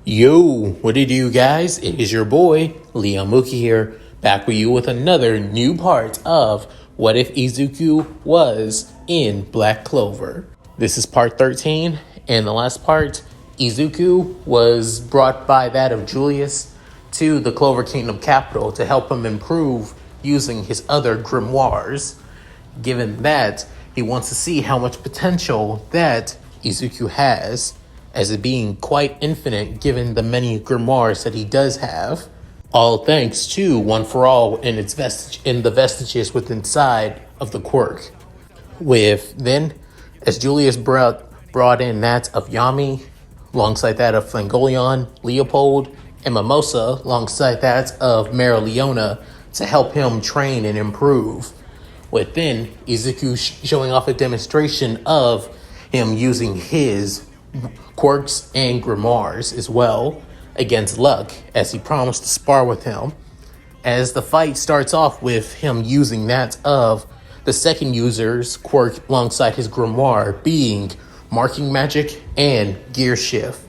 Yo, what it do, guys? It is your boy, Leon Mookie here, back with you with another new part of What If Izuku Was in Black Clover. This is part 13, and the last part, Izuku was brought by that of Julius to the Clover Kingdom capital to help him improve using his other grimoires. Given that, he wants to see how much potential that Izuku has, as it being quite infinite given the many grimoires that he does have. All thanks to One for All in the vestiges within inside of the quirk. With then, as Julius brought in that of Yami, alongside that of Flangoleon, Leopold, and Mimosa, alongside that of Merrileona, to help him train and improve. With then, Izuku showing off a demonstration of him using his quirks and grimoires as well against Luck, as he promised to spar with him. As the fight starts off with him using that of the second user's quirk alongside his grimoire being Marking Magic and Gear Shift.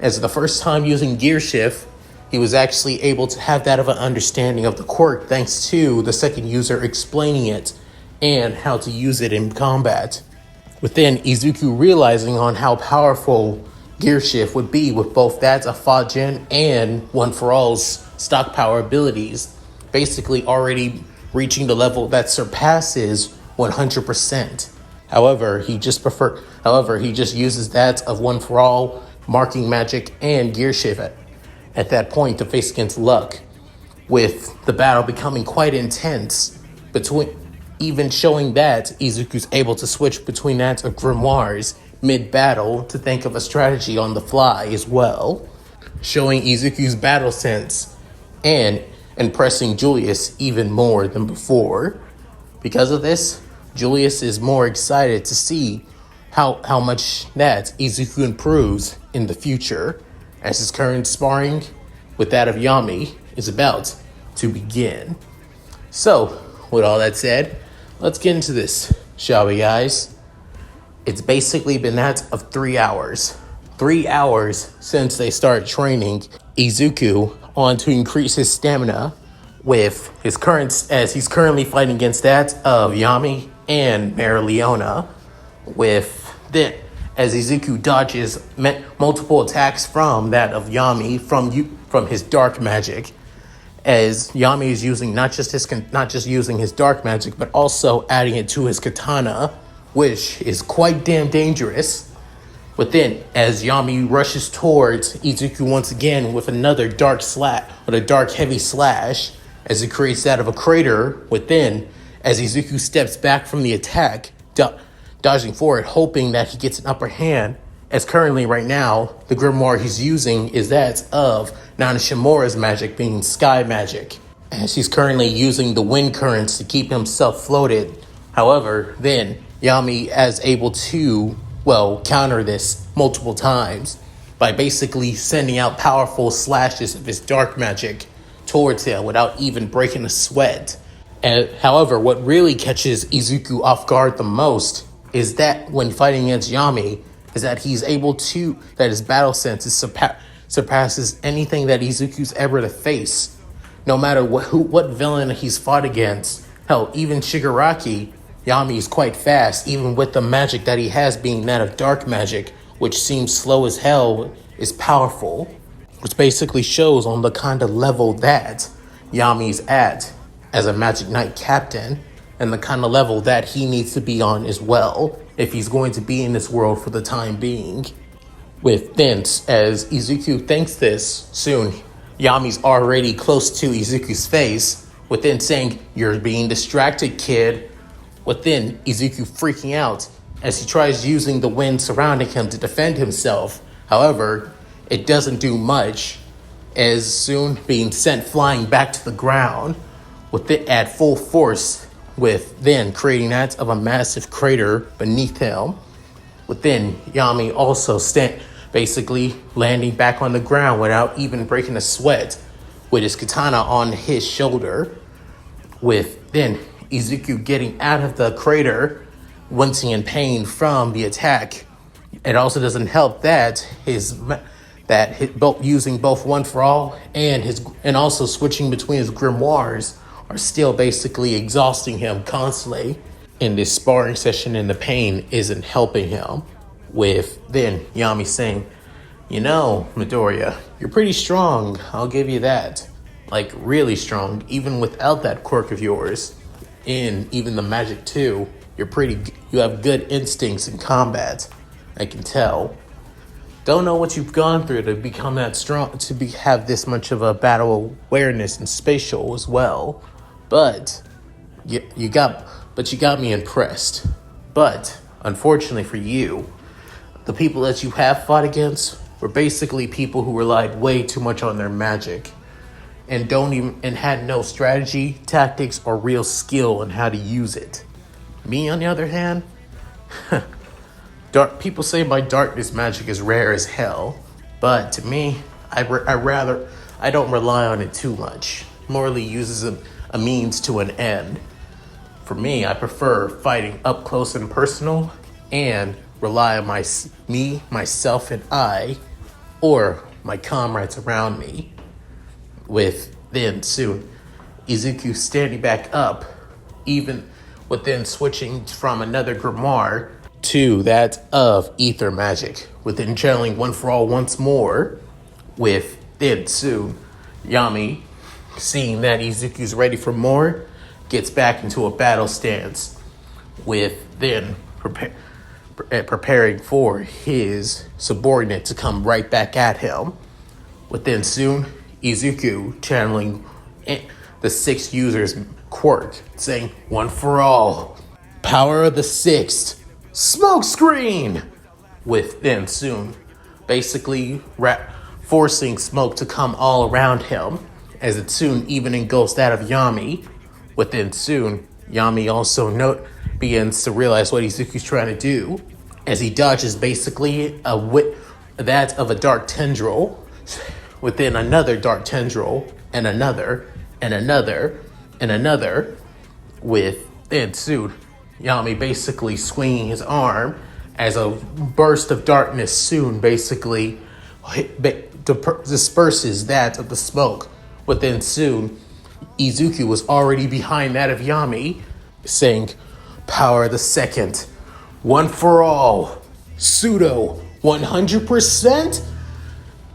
As the first time using Gear Shift, he was actually able to have that of an understanding of the quirk thanks to the second user explaining it and how to use it in combat. Within Izuku realizing on how powerful Gear Shift would be with both that of Fajin and One for All's stock power abilities, basically already reaching the level that surpasses 100%. However, he just uses that of One for All, Marking Magic, and Gear Shift at that point to face against Luck, with the battle becoming quite intense even showing that Izuku's able to switch between that of grimoires mid-battle to think of a strategy on the fly as well, showing Izuku's battle sense and impressing Julius even more than before. Because of this, Julius is more excited to see how much that Izuku improves in the future, as his current sparring with that of Yami is about to begin. So, with all that said, let's get into this, shall we, guys? It's basically been that of 3 hours. 3 hours since they started training Izuku on to increase his stamina with his as he's currently fighting against that of Yami and Merrileona. As Izuku dodges multiple attacks from that of Yami from his dark magic, as Yami is using not just using his dark magic, but also adding it to his katana, which is quite damn dangerous. But then, as Yami rushes towards Izuku once again with another dark heavy slash, as he creates that of a crater within, as Izuku steps back from the attack, dodging forward, hoping that he gets an upper hand, as currently right now, the grimoire he's using is that of Nana Shimura's magic, being sky magic, as he's currently using the wind currents to keep himself floated. However, then Yami is able to, counter this multiple times by basically sending out powerful slashes of his dark magic towards him without even breaking a sweat. However, what really catches Izuku off guard the most is that when fighting against Yami, is that his battle sense surpasses anything that Izuku's ever to face. No matter what villain he's fought against, hell, even Shigaraki, Yami is quite fast, even with the magic that he has being that of dark magic, which seems slow as hell, is powerful. Which basically shows on the kind of level that Yami's at as a Magic Knight captain, and the kind of level that he needs to be on as well, if he's going to be in this world for the time being. With this, as Izuku thinks this, soon Yami's already close to Izuku's face, within saying, "You're being distracted, kid." Within Izuku freaking out as he tries using the wind surrounding him to defend himself. However, it doesn't do much, as soon being sent flying back to the ground with it at full force, with then creating that of a massive crater beneath him. Within Yami also basically landing back on the ground without even breaking a sweat, with his katana on his shoulder. With then Izuku getting out of the crater, wincing in pain from the attack. It also doesn't help that that both using both One for All and also switching between his grimoires are still basically exhausting him constantly. In this sparring session, and the pain isn't helping him. With then Yami saying, "You know, Midoriya, you're pretty strong. I'll give you that. Like really strong, even without that quirk of yours. In even the magic too, you have good instincts in combat. I can tell. Don't know what you've gone through to become that strong, have this much of a battle awareness and spatial as well. But you got me impressed. But unfortunately for you, the people that you have fought against were basically people who relied way too much on their magic and had no strategy, tactics, or real skill in how to use it. Me, on the other hand, people say my darkness magic is rare as hell, but to me, I don't rely on it too much. Morally uses a means to an end. For me, I prefer fighting up close and personal and rely on myself, and I, or my comrades around me. With then soon, Izuku standing back up, even with then switching from another grimoire to that of ether magic, with then channeling One for All once more. With then soon, Yami, seeing that Izuku's ready for more, gets back into a battle stance, with then preparing for his subordinate to come right back at him. Within soon, Izuku channeling the sixth user's quirk, saying, "One for all, power of the sixth, smoke screen!" Within soon, basically forcing smoke to come all around him, as it soon even engulfs that of Yami. Within soon, Yami also begins to realize what Izuku's trying to do, as he dodges basically that of a dark tendril, within another dark tendril, and another, and another, and another, with then soon Yami basically swinging his arm as a burst of darkness soon basically disperses that of the smoke. Within soon, Izuku was already behind that of Yami, saying, "Power the second, one for all, pseudo 100%,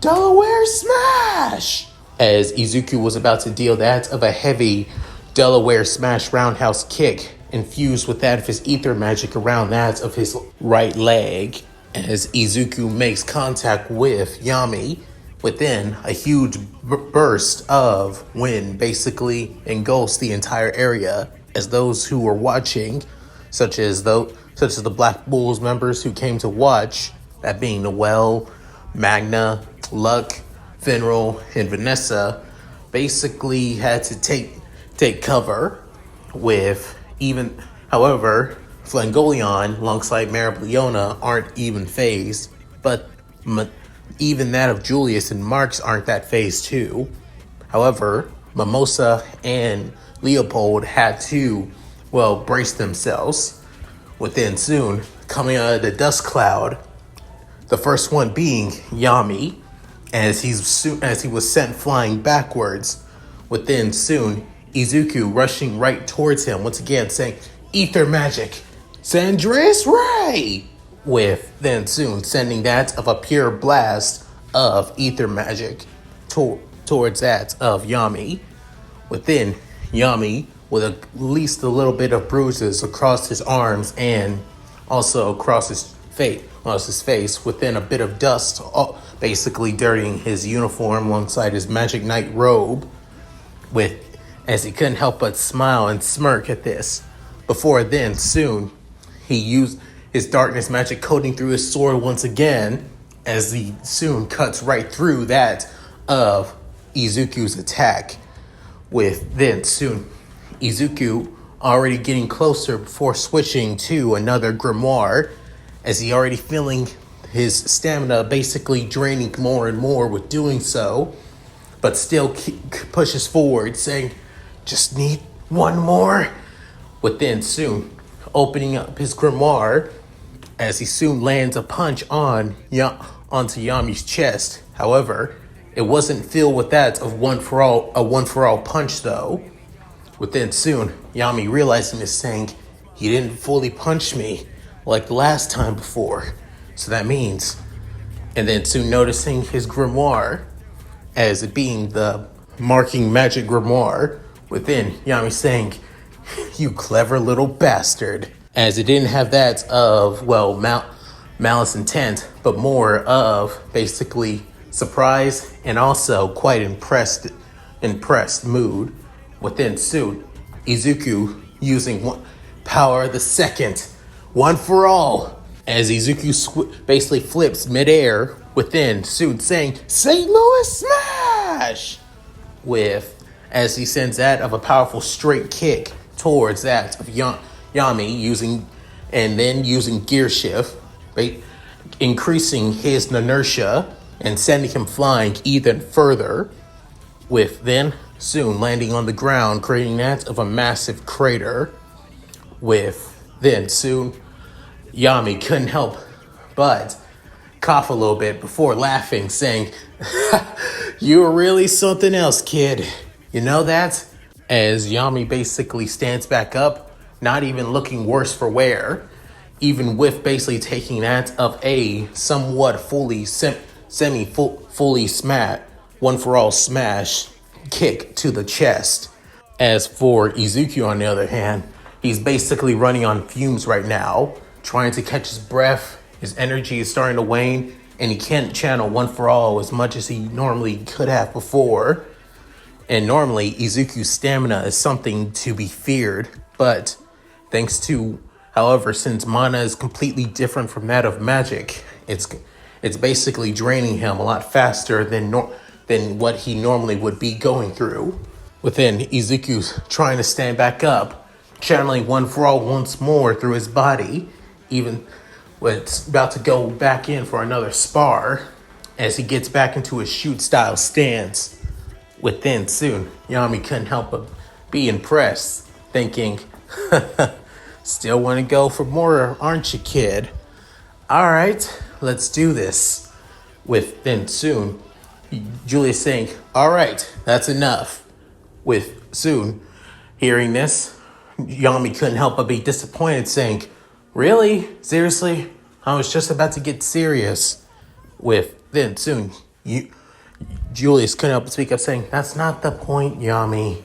Delaware Smash!" As Izuku was about to deal that of a heavy Delaware Smash roundhouse kick, infused with that of his ether magic around that of his right leg, as Izuku makes contact with Yami, within a huge burst of wind basically engulfs the entire area, as those who were watching, such as the Black Bulls members who came to watch, that being Noelle, Magna, Luck, Finral, and Vanessa, basically had to take cover. However, Flangoleon alongside Merrileona aren't even phased, but even that of Julius and Marx aren't that phased too. However, Mimosa and Leopold had to, brace themselves. Within soon, coming out of the dust cloud, the first one being Yami, as he was sent flying backwards. Within soon, Izuku rushing right towards him, once again saying, "Ether magic, Sandris Ray!" With then soon sending that of a pure blast of ether magic towards that of Yami. Within Yami, with at least a little bit of bruises across his arms and also across his face, within a bit of dust, basically dirtying his uniform alongside his Magic Knight robe, as he couldn't help but smile and smirk at this. Before then, soon, he used his darkness magic coating through his sword once again, as he soon cuts right through that of Izuku's attack. With then soon, Izuku already getting closer before switching to another grimoire, as he already feeling his stamina basically draining more and more with doing so, but still pushes forward, saying, "Just need one more." Within soon, opening up his grimoire, as he soon lands a punch on onto Yami's chest. However, it wasn't filled with that of a one for all punch though. Within soon, Yami realizing this, saying, he didn't fully punch me like the last time before. So that means, and then soon noticing his grimoire as it being the marking magic grimoire. Within, Yami saying, you clever little bastard. As it didn't have that of, well, malice intent, but more of basically surprise and also quite impressed mood. Within suit, Izuku using power the second, one for all, as Izuku basically flips midair within suit, saying St. Louis smash with, as he sends that of a powerful straight kick towards that of Yami using gear shift, increasing his inertia and sending him flying even further, with then soon landing on the ground, creating that of a massive crater. With then soon Yami couldn't help but cough a little bit before laughing, saying, you're really something else, kid. You know that? As Yami basically stands back up, not even looking worse for wear, even with basically taking that of a somewhat fully smash, one for all smash kick to the chest. As for Izuku, on the other hand, he's basically running on fumes right now, trying to catch his breath. His energy is starting to wane, and he can't channel one for all as much as he normally could have before. And normally, Izuku's stamina is something to be feared, but thanks to, however, since mana is completely different from that of magic, it's basically draining him a lot faster than what he normally would be going through. Within, Izuku's trying to stand back up, channeling one for all once more through his body, even when it's about to go back in for another spar, as he gets back into his shoot style stance. Within soon, Yami couldn't help but be impressed, thinking, still want to go for more, aren't you, kid? All right, let's do this. Within soon, Julius saying, all right, that's enough. With soon hearing this, Yami couldn't help but be disappointed, saying, really? Seriously? I was just about to get serious. With then soon, Julius couldn't help but speak up, saying, that's not the point, Yami.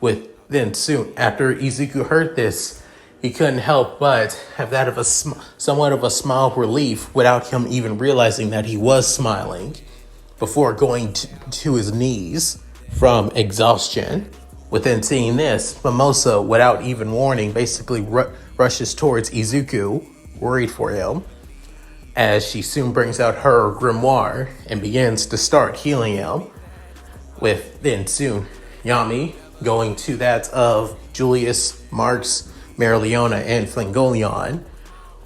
With then soon, after Izuku heard this, he couldn't help but have that of a somewhat of a smile of relief without him even realizing that he was smiling, before going to his knees from exhaustion. Within seeing this, Mimosa, without even warning, basically rushes towards Izuku, worried for him, as she soon brings out her grimoire and begins to start healing him. With then soon Yami going to that of Julius, Marx, Merrileona, and Flingoleon,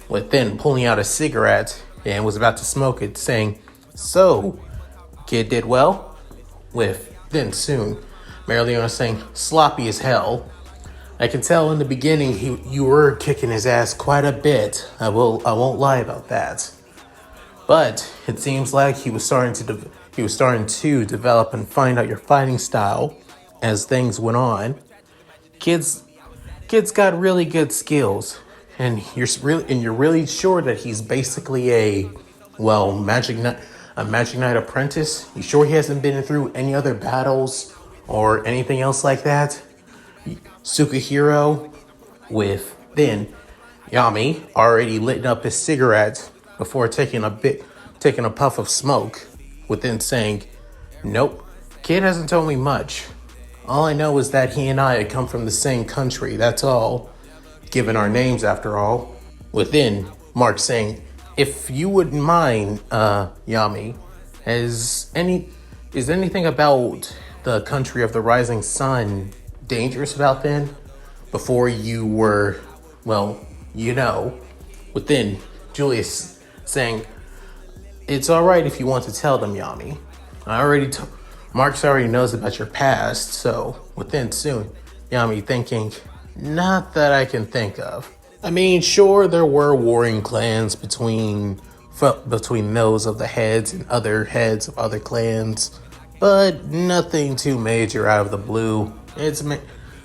with then pulling out a cigarette and was about to smoke it, saying, so, kid did well? With then soon Merrileona saying, sloppy as hell. I can tell in the beginning you were kicking his ass quite a bit. I won't lie about that. But it seems like he was starting to develop and find out your fighting style as things went on. Kid's got really good skills, and you're really sure that he's basically a Magic Knight apprentice. You sure he hasn't been through any other battles or anything else like that? Sukahiro. With then Yami already lit up his cigarette before taking a puff of smoke, within saying, nope, kid hasn't told me much. All I know is that he and I had come from the same country, that's all, given our names after all. Within, Mark saying, if you wouldn't mind, Yami, is anything about the country of the rising sun dangerous about then? Before you were, within, Julius saying, it's all right if you want to tell them, Yami. Marx already knows about your past, so within soon, Yami thinking, not that I can think of. I mean, sure, there were warring clans between between those of the heads and other heads of other clans, but nothing too major out of the blue.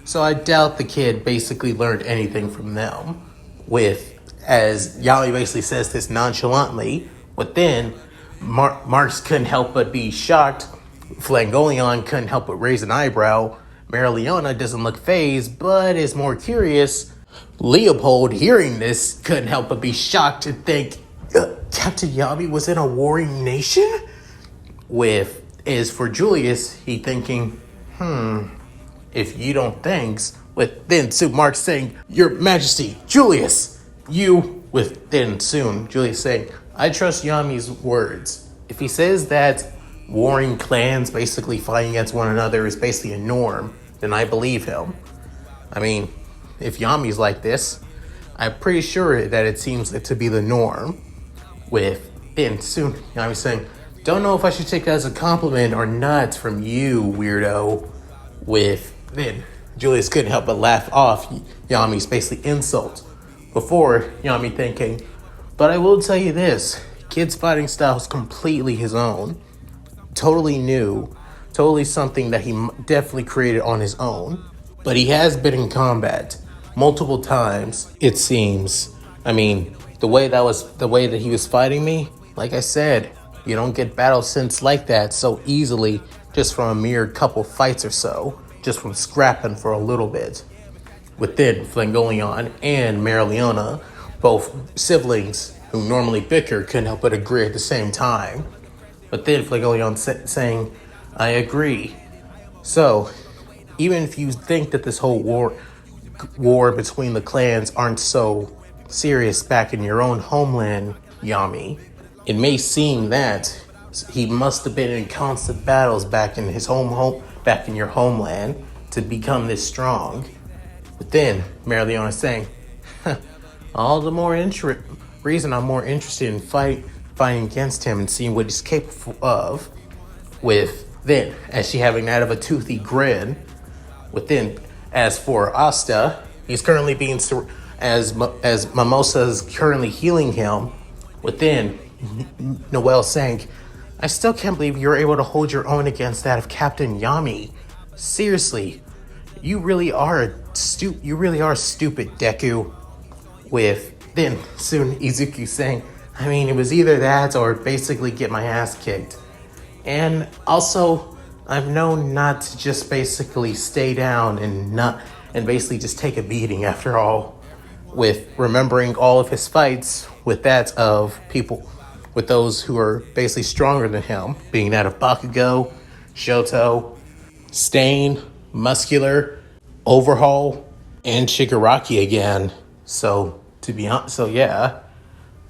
So I doubt the kid basically learned anything from them. With, as Yami basically says this nonchalantly, but then Marks couldn't help but be shocked. Flangolion couldn't help but raise an eyebrow. Merrileona doesn't look fazed, but is more curious. Leopold, hearing this, couldn't help but be shocked and think, Captain Yami was in a warring nation? As for Julius, he thinking, if you don't thanks, with then soon Mark saying, Your Majesty, Julius, Julius saying, I trust Yami's words. If he says that warring clans basically fighting against one another is basically a norm, then I believe him. I mean, if Yami's like this, I'm pretty sure that it seems to be the norm. Then soon Yami saying, don't know if I should take that as a compliment or not from you, weirdo. Then Julius couldn't help but laugh off Yami's basically insult. Before Yami thinking, but I will tell you this, kid's fighting style is completely his own. Totally new. Totally something that he definitely created on his own. But he has been in combat multiple times, it seems. I mean, the way that he was fighting me, like I said, you don't get battle sense like that so easily just from a mere couple fights or so, just from scrapping for a little bit. Within Flangolion and Merrileona, both siblings who normally bicker couldn't help but agree at the same time. But then Flangolion saying, I agree. So, even if you think that this whole war between the clans aren't so serious back in your own homeland, Yami, it may seem that he must have been in constant battles back in his back in your homeland to become this strong. But then Merrileona saying, all the more reason I'm more interested in fighting against him and seeing what he's capable of. Then, as she having that of a toothy grin. As for Asta, he's currently being as Mimosa is currently healing him. Noelle saying, I still can't believe you're able to hold your own against that of Captain Yami. Seriously, you really are stupid, Deku. Then soon Izuku saying, I mean, it was either that or basically get my ass kicked. And also, I've known not to just basically stay down and basically just take a beating after all. With remembering all of his fights with that of people, with those who are basically stronger than him, being that of Bakugo, Shoto, Stain, Muscular, Overhaul, and Shigaraki again. So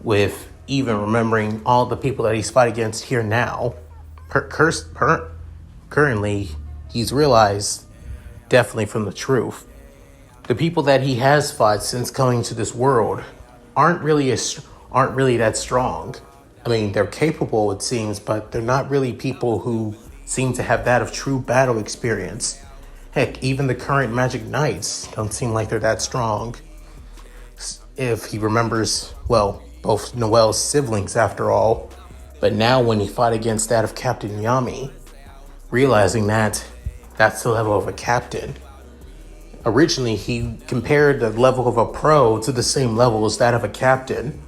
with even remembering all the people that he's fighting against here now, currently he's realized definitely from the truth, the people that he has fought since coming to this world aren't really that strong. I mean, they're capable, it seems, but they're not really people who seem to have that of true battle experience. Heck, even the current Magic Knights don't seem like they're that strong. If he remembers, both Noelle's siblings after all. But now when he fought against that of Captain Yami, realizing that that's the level of a captain. Originally, he compared the level of a pro to the same level as that of a captain.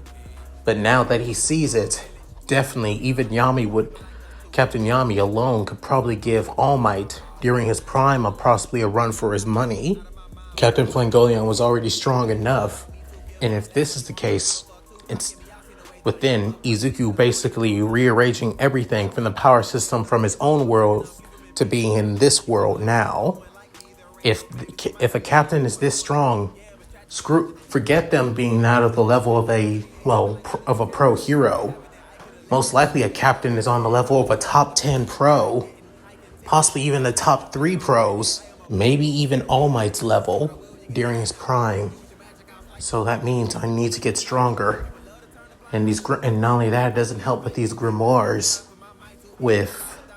But now that he sees it, definitely even Captain Yami alone could probably give All Might during his prime possibly a run for his money. Captain Flangolion was already strong enough. And if this is the case, it's within Izuku basically rearranging everything from the power system from his own world to being in this world now. If a captain is this strong, forget them being out of the level of a pro hero. Most likely a captain is on the level of a top 10 pro, possibly even the top 3 pros, maybe even All Might's level during his prime. So that means I need to get stronger. And not only that, it doesn't help with these grimoires.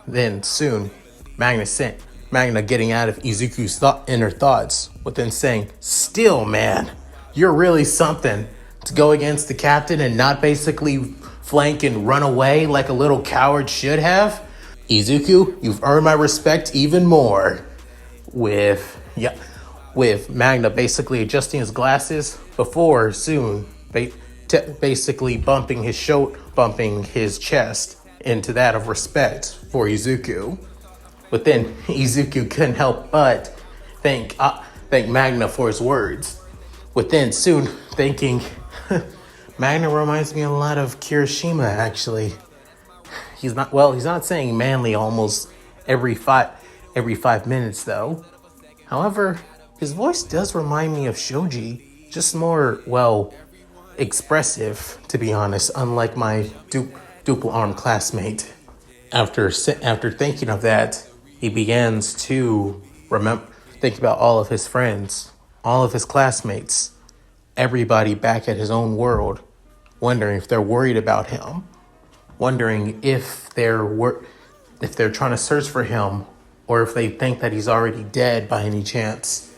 Then soon, Magna getting out of Izuku's inner thoughts, then saying, still, man, you're really something to go against the captain and not basically flank and run away like a little coward should have. Izuku, you've earned my respect even more. With Magna basically adjusting his glasses before soon basically bumping his chest into that of respect for Izuku. But then Izuku couldn't help but thank Magna for his words. But then soon thinking, Magna reminds me a lot of Kirishima actually. He's not saying manly almost every 5 minutes though. However, his voice does remind me of Shoji, just more, expressive, to be honest, unlike my duple arm classmate. After thinking of that, he begins to think about all of his friends, all of his classmates, everybody back at his own world, wondering if they're worried about him, wondering if they're trying to search for him, or if they think that he's already dead by any chance.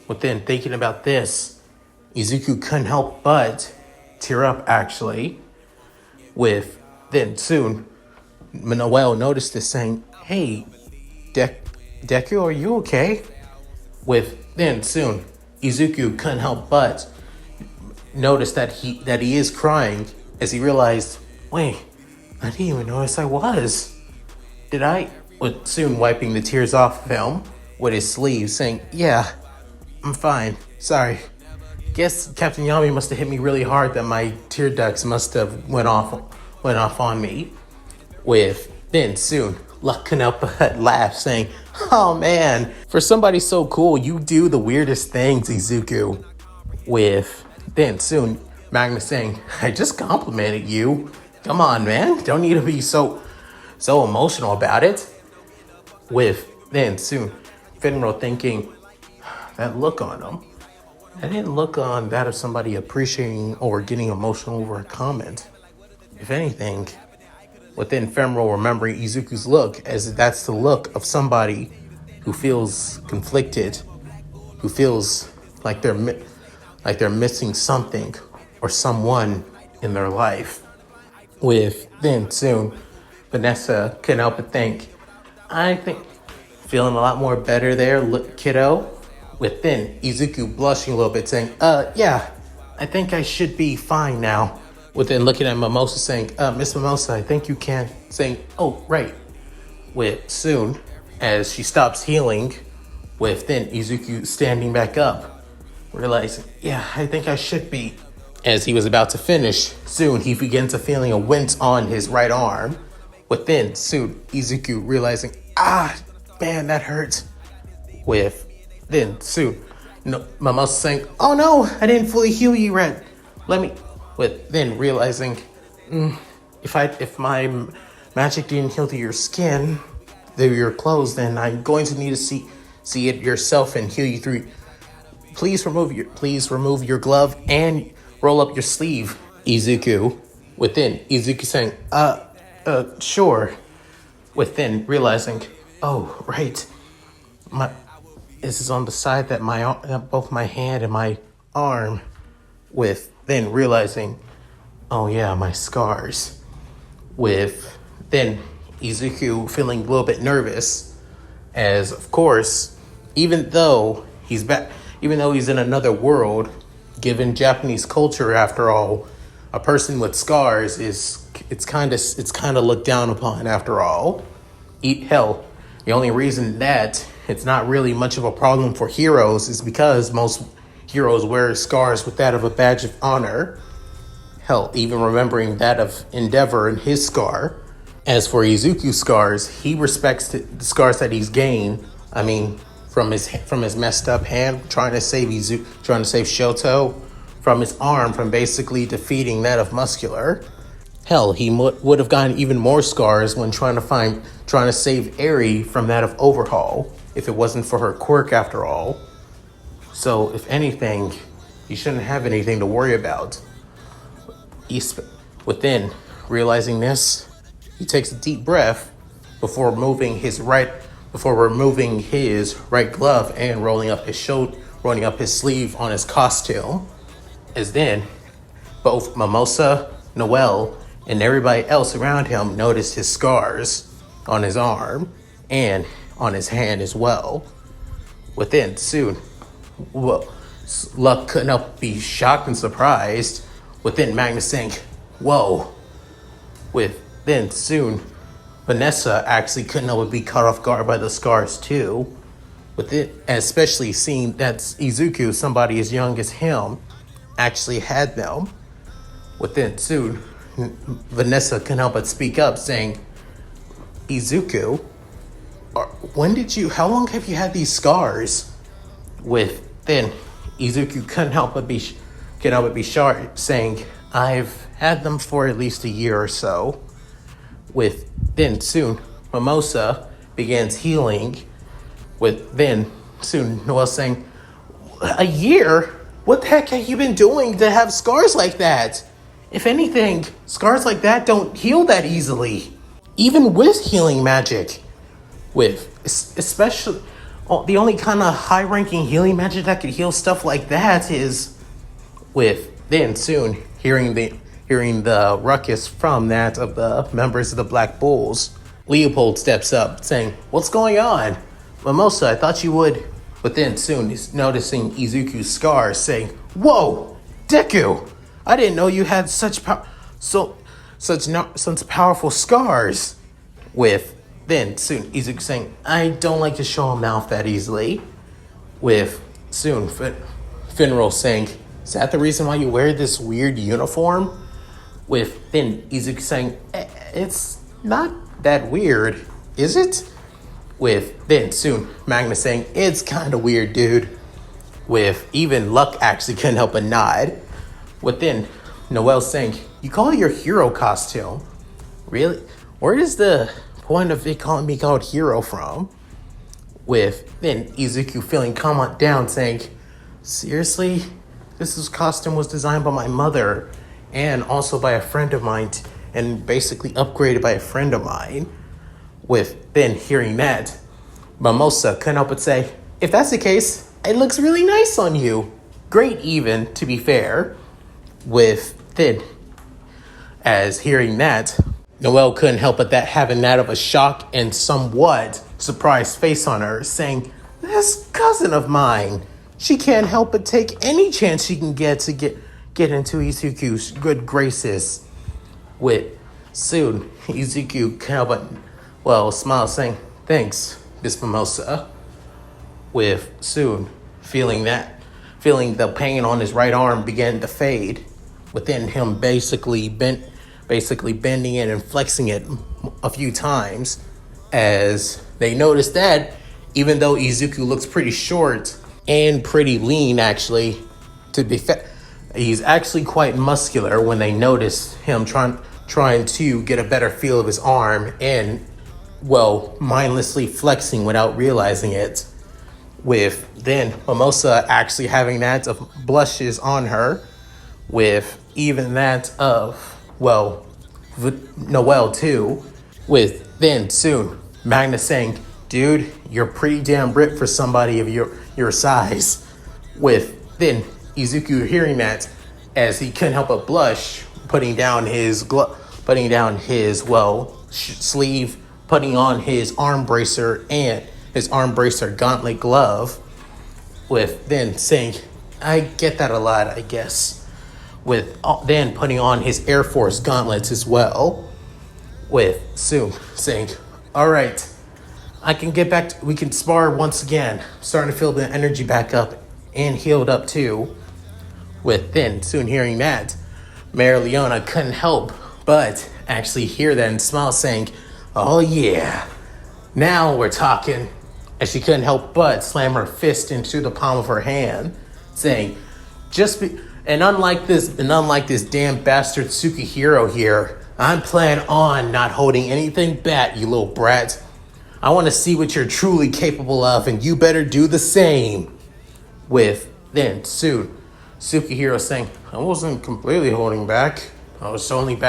But then thinking about this, Izuku couldn't help but tear up actually. Then soon, Noel noticed this saying, "Hey, Deku, are you okay?" Then soon, Izuku couldn't help but notice that he is crying as he realized, wait, I didn't even notice I was. Did I? With soon wiping the tears off of him with his sleeve, saying, "Yeah, I'm fine. Sorry. Guess Captain Yami must have hit me really hard that my tear ducts must have went off on me." Then soon, Luck couldn't help but laugh, saying, "Oh man, for somebody so cool, you do the weirdest things, Izuku." Then soon, Magna saying, "I just complimented you. Come on, man. Don't need to be so emotional about it." Then soon, Finro thinking, that look on him, that didn't look on that of somebody appreciating or getting emotional over a comment. If anything, within Finro remembering Izuku's look, as that's the look of somebody who feels conflicted, who feels like they're missing something or someone in their life. Then soon, Vanessa couldn't help but think, I think feeling a lot more better there, kiddo. Then Izuku blushing a little bit, saying, yeah, I think I should be fine now." Then looking at Mimosa, saying, "Miss Mimosa, I think you can," saying, "Oh, right." Soon, as she stops healing, then Izuku standing back up, realizing, "Yeah, I think I should be." As he was about to finish, soon he begins a feeling a wince on his right arm. Then soon Izuku realizing, man, that hurts. Then soon, Mimosa saying, "Oh no, I didn't fully heal you yet. Let me." Then realizing, if my magic didn't heal through your skin, through your clothes, then I'm going to need to see it yourself and heal you through. Please remove your glove and roll up your sleeve, Izuku." Izuku saying, sure. Then realizing, oh, right. This is on the side that both my hand and my arm. Then realizing, oh yeah, my scars. Then Izuku feeling a little bit nervous, as of course, even though he's in another world, given Japanese culture, after all, a person with scars it's kind of looked down upon after all. Hell, the only reason that it's not really much of a problem for heroes is because most heroes wear scars with that of a badge of honor. Hell, even remembering that of Endeavor and his scar. As for Izuku's scars, he respects the scars that he's gained. I mean, from his messed up hand, trying to save Shoto, from his arm, from basically defeating that of Muscular. Hell, he would have gotten even more scars when trying to save Eri from that of Overhaul, if it wasn't for her quirk after all. So, if anything, he shouldn't have anything to worry about. Within realizing this, he takes a deep breath before removing his right glove and rolling up his sleeve on his costume. As then, both Mimosa, Noel and everybody else around him noticed his scars on his arm and on his hand as well. Within soon, well, Luck couldn't help but be shocked and surprised. Within Magnus saying, "Whoa!" Within soon, Vanessa actually couldn't help but be caught off guard by the scars too. With it, especially seeing that Izuku, somebody as young as him, actually had them. Within soon, Vanessa couldn't help but speak up, saying, "Izuku, how long have you had these scars?" Within, Izuku couldn't help but be sharp, saying, "I've had them for at least a year or so." Then soon, Mimosa begins healing. Then soon, Noel saying, "A year? What the heck have you been doing to have scars like that? If anything, scars like that don't heal that easily, even with healing magic. Especially, the only kind of high-ranking healing magic that could heal stuff like that is then soon hearing the ruckus from that of the members of the Black Bulls. Leopold steps up, saying, "What's going on? Mimosa, I thought you would." But then soon he's noticing Izuku's scars, saying, "Whoa, Deku! I didn't know you had such powerful scars." Then soon Izuku saying, "I don't like to show him off that easily." Soon Finral saying, "Is that the reason why you wear this weird uniform?" Then Izuku saying, "It's not that weird, is it?" Then soon Magnus saying, "It's kind of weird, dude." Even Luck actually couldn't help but nod. Then Noel saying, "You call it your hero costume? Really? Where does the point of it calling me called hero from?" Then Izuku feeling calm down, saying, "Seriously? This costume was designed by my mother and also by a friend of mine and basically upgraded by a friend of mine." Then hearing that, Mimosa couldn't help but say, "If that's the case, it looks really nice on you. Great even, to be fair." Then, as hearing that, Noel couldn't help but having that of a shocked and somewhat surprised face on her, saying, "This cousin of mine, she can't help but take any chance she can get to get into Izuku's good graces." Soon, Izuku couldn't help but, smile, saying, "Thanks, Miss Mimosa." Soon, feeling the pain on his right arm began to fade. Within him basically bending it and flexing it a few times, as they noticed that even though Izuku looks pretty short and pretty lean, actually, he's actually quite muscular when they notice him trying to get a better feel of his arm and, mindlessly flexing without realizing it. Then Mimosa actually having that of blushes on her, even that of, Noel too. Then soon Magnus saying, "Dude, you're pretty damn ripped for somebody of your size." Then Izuku hearing that, as he couldn't help but blush, putting down his sleeve, putting on his arm bracer and his arm bracer gauntlet glove. Then saying, "I get that a lot, I guess." Then putting on his Air Force gauntlets as well. Soon saying, "All right, we can spar once again. I'm starting to feel the energy back up and healed up too." Then soon hearing that, Merrileona couldn't help but actually hear that and smile, saying, "Oh yeah, now we're talking." As she couldn't help but slam her fist into the palm of her hand, saying, unlike this damn bastard Tsukihiro here, I'm planning on not holding anything back, you little brat. I want to see what you're truly capable of, and you better do the same." Then soon, Tsukihiro saying, "I wasn't completely holding back. I was only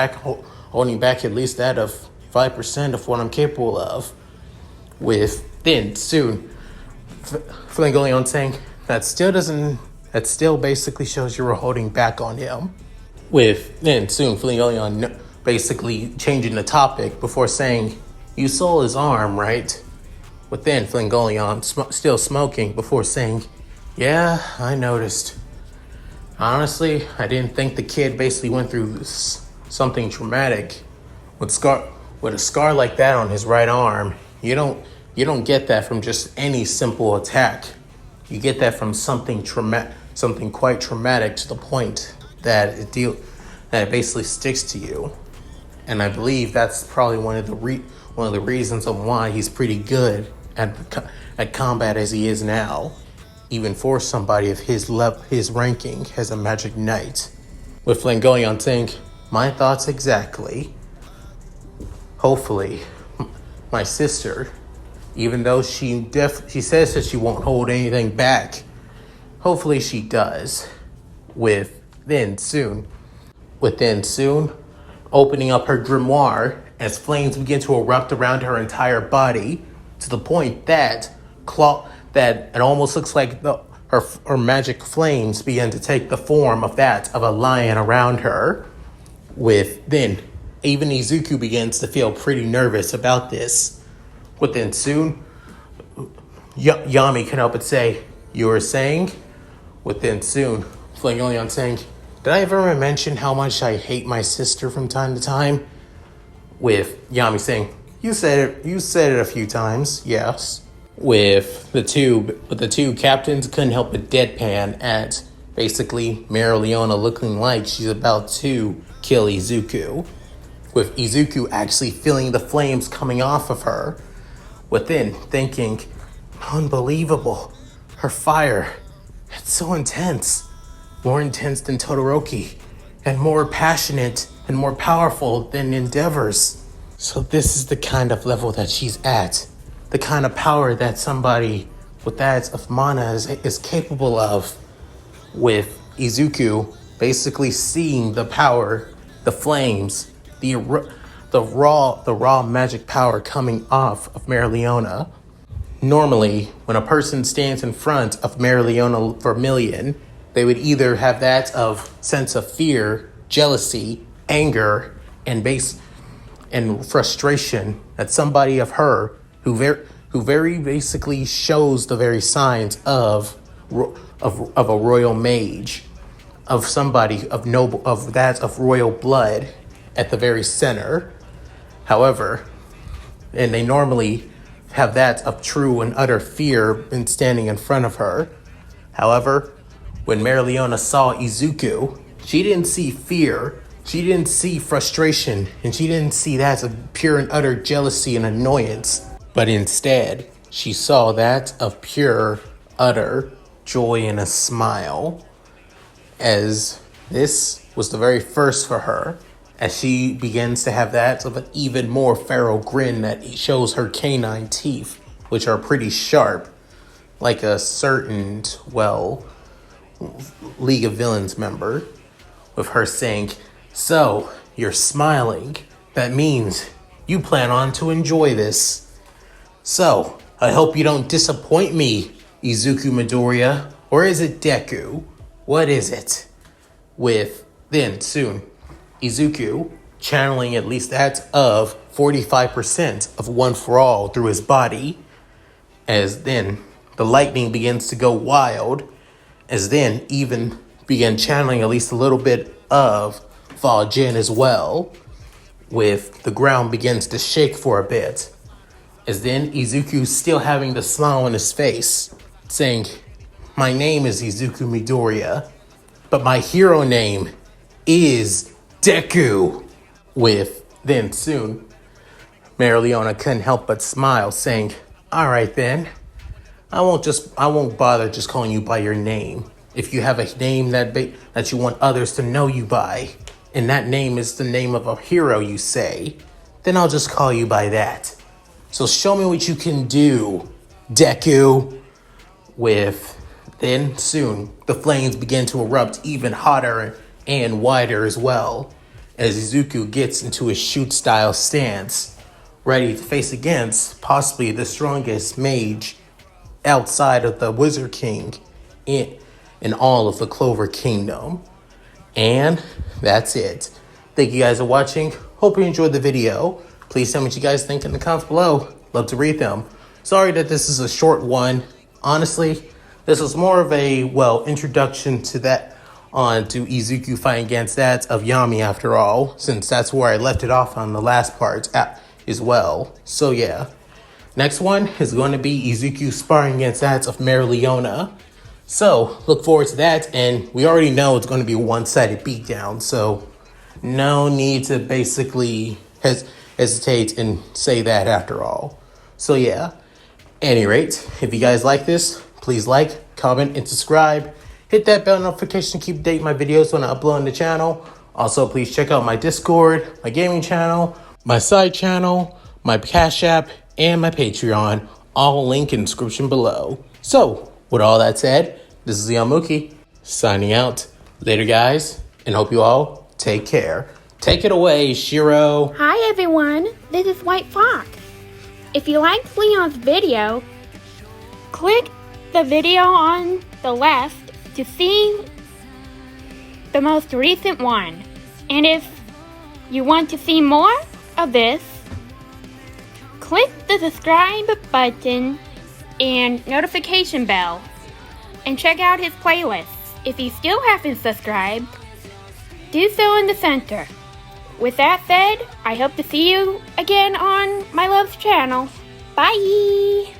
holding back at least that of 5% of what I'm capable of." Then soon, Flingoleon saying, that still basically shows you were holding back on him." With then soon Flingoleon basically changing the topic before saying, "You saw his arm, right?" With then Flingoleon still smoking before saying, "Yeah, I noticed. Honestly, I didn't think the kid basically went through something traumatic with a scar like that on his right arm. You don't get that from just any simple attack. You get that from something quite traumatic to the point that it basically sticks to you." And I believe that's probably one of the reasons of why he's pretty good at combat as he is now, even for somebody of his ranking as a Magic Knight. With Flingoleon saying, "My thoughts exactly. Hopefully, my sister, even though she says that she won't hold anything back, hopefully she does." Within soon, opening up her grimoire as flames begin to erupt around her entire body to the point that it almost looks like her magic flames begin to take the form of that of a lion around her. Even Izuku begins to feel pretty nervous about this. Within soon, Yami can help but say, "You were saying?" Within soon, Flingoleon saying, "Did I ever mention how much I hate my sister from time to time?" With Yami saying, You said it a few times, yes." With the two captains couldn't help but deadpan at basically Merrileona looking like she's about to kill Izuku. With Izuku actually feeling the flames coming off of her. Within thinking, "Unbelievable. Her fire. It's so intense. More intense than Todoroki. And more passionate and more powerful than Endeavor's. So this is the kind of level that she's at. The kind of power that somebody with that of mana is capable of." With Izuku basically seeing the power, the flames, the raw magic power coming off of Merrileona. Normally, when a person stands in front of Merrileona Vermilion, they would either have that of sense of fear, jealousy, anger, and frustration at somebody of her who very basically shows the very signs of a royal mage, of somebody of royal blood at the very center. However, and they normally have that of true and utter fear in standing in front of her. However, when Merrileona saw Izuku, she didn't see fear, she didn't see frustration, and she didn't see that of pure and utter jealousy and annoyance. But instead, she saw that of pure, utter joy and a smile. As this was the very first for her, as she begins to have that of an even more feral grin that shows her canine teeth, which are pretty sharp, like a certain, League of Villains member, with her saying, "So, you're smiling. That means you plan on to enjoy this. So, I hope you don't disappoint me, Izuku Midoriya. Or is it Deku? What is it?" Then soon, Izuku, channeling at least that of 45% of One For All through his body, as then the lightning begins to go wild, as then even began channeling at least a little bit of Fall Jin as well, with the ground begins to shake for a bit, as then Izuku still having the smile on his face, saying, "My name is Izuku Midoriya, but my hero name is Deku." Then soon, Merrileona couldn't help but smile, saying, "All right then, I won't bother just calling you by your name. If you have a name that you want others to know you by, and that name is the name of a hero, you say, then I'll just call you by that. So show me what you can do, Deku." Then soon, the flames begin to erupt even hotter and wider as well, as Izuku gets into his shoot-style stance, ready to face against possibly the strongest mage outside of the Wizard King in all of the Clover Kingdom. And that's it. Thank you guys for watching. Hope you enjoyed the video. Please tell me what you guys think in the comments below. Love to read them. Sorry that this is a short one. Honestly, this was more of a, introduction to that to Izuku fighting against that of Yami after all, since that's where I left it off on the last part as well. So yeah. Next one is going to be Izuku sparring against that of Merrileona. So look forward to that, and we already know it's going to be a one-sided beatdown, so no need to basically hesitate and say that after all. So yeah, any rate, if you guys like this, please like, comment, and subscribe. Hit that bell notification to keep updating my videos when I upload on the channel. Also, please check out my Discord, my gaming channel, my side channel, my Cash App, and my Patreon. All linked in the description below. So, with all that said, this is Yumi signing out. Later, guys, and hope you all take care. Take it away, Shiro. Hi, everyone. This is White Fox. If you liked Leon's video, click the video on the left to see the most recent one. And if you want to see more of this, click the subscribe button and notification bell and check out his playlists. If you still haven't subscribed, do so in the center. With that said, I hope to see you again on my love's channel. Bye!